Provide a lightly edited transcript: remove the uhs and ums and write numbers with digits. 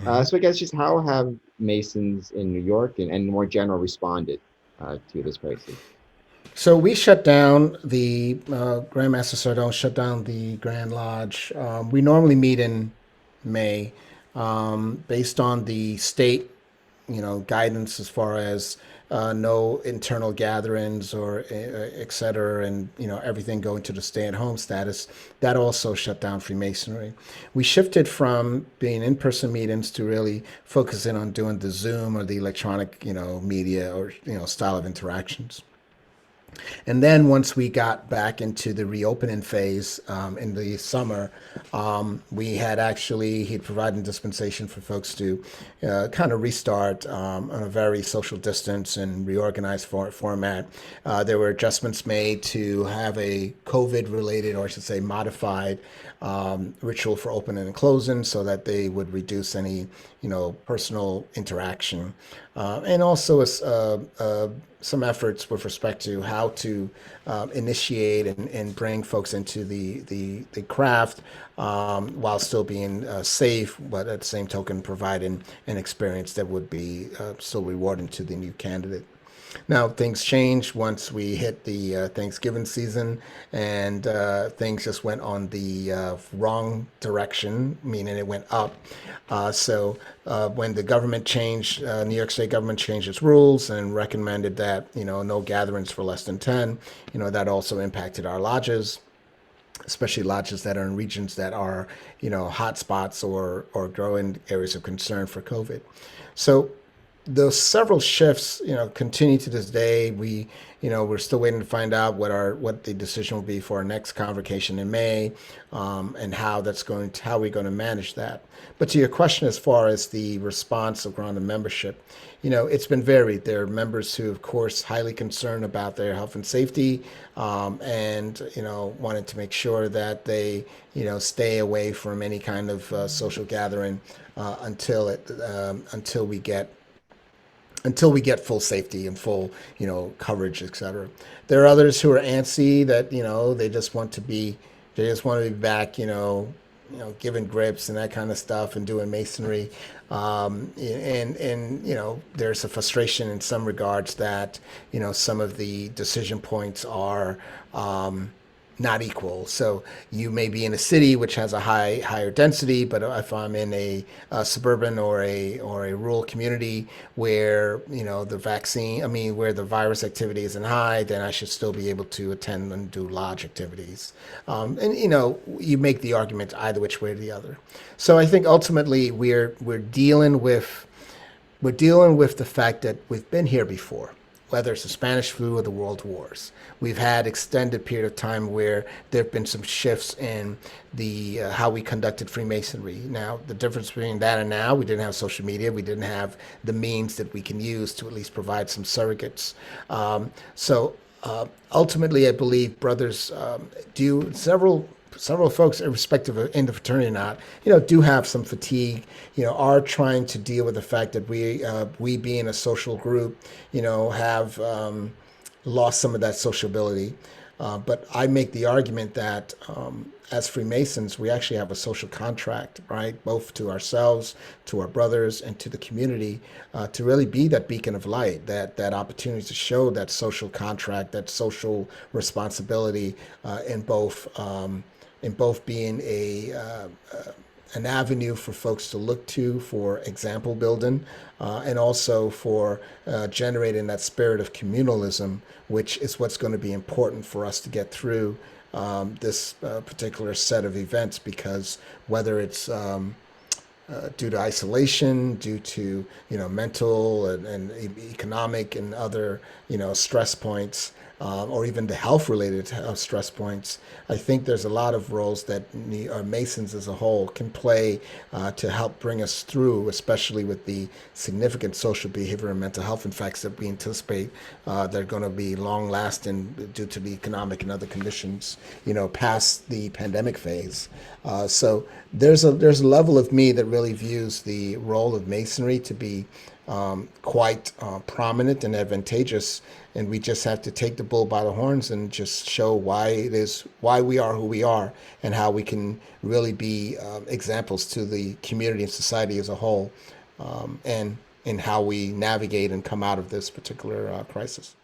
So I guess just how have Masons in New York and more general responded to this crisis? So we shut down the Grand Master Sardone shut down the Grand Lodge. We normally meet in May, based on the state, guidance as far as no internal gatherings or et cetera, and everything going to the stay-at-home status. That also shut down Freemasonry. We shifted from being in-person meetings to really focusing on doing the Zoom or the electronic, media or style of interactions. And then once we got back into the reopening phase in the summer, we had actually, he'd provided dispensation for folks to kind of restart on a very social distance and reorganized format. There were adjustments made to have a COVID related, or I should say modified, ritual for opening and closing so that they would reduce any, personal interaction. And also some efforts with respect to how to initiate and bring folks into the craft while still being safe, but at the same token providing an experience that would be still rewarding to the new candidate. Now, things changed once we hit the Thanksgiving season, and things just went on the wrong direction, meaning it went up. When the government changed, New York State government changed its rules and recommended that, no gatherings for less than 10, that also impacted our lodges, especially lodges that are in regions that are, hot spots or growing areas of concern for COVID. So those several shifts, continue to this day. We're still waiting to find out what the decision will be for our next convocation in May, and how we're going to manage that. But to your question, as far as the response around the membership, it's been varied. There are members who, of course, highly concerned about their health and safety, and wanted to make sure that they stay away from any kind of social gathering until we get full safety and full, coverage, et cetera. There are others who are antsy that, they just want to be back, giving grips and that kind of stuff and doing masonry. And there's a frustration in some regards that, some of the decision points are, not equal. So you may be in a city which has a higher density, but if I'm in a suburban or a rural community where where the virus activity isn't high, then I should still be able to attend and do lodge activities. And you make the argument either which way or the other. So I think ultimately we're dealing with the fact that we've been here before, whether it's the Spanish flu or the world wars. We've had extended period of time where there have been some shifts in the how we conducted Freemasonry. Now, the difference between that and now, we didn't have social media. We didn't have the means that we can use to at least provide some surrogates. Ultimately, I believe brothers do several folks, irrespective of in the fraternity or not, do have some fatigue, are trying to deal with the fact that we being a social group, have lost some of that sociability. But I make the argument that as Freemasons, we actually have a social contract, right? Both to ourselves, to our brothers, and to the community, to really be that beacon of light, that opportunity to show that social contract, that social responsibility, in both being an avenue for folks to look to for example building, and also for generating that spirit of communalism, which is what's going to be important for us to get through this particular set of events, because whether it's due to isolation, due to mental and economic and other stress points, or even the health-related stress points. I think there's a lot of roles that Masons as a whole can play to help bring us through, especially with the significant social, behavior, and mental health effects that we anticipate that are going to be long-lasting due to the economic and other conditions, past the pandemic phase. So there's a level of me that really views the role of Masonry to be quite prominent and advantageous, and we just have to take the bull by the horns and just show why we are who we are, and how we can really be examples to the community and society as a whole, and in how we navigate and come out of this particular crisis.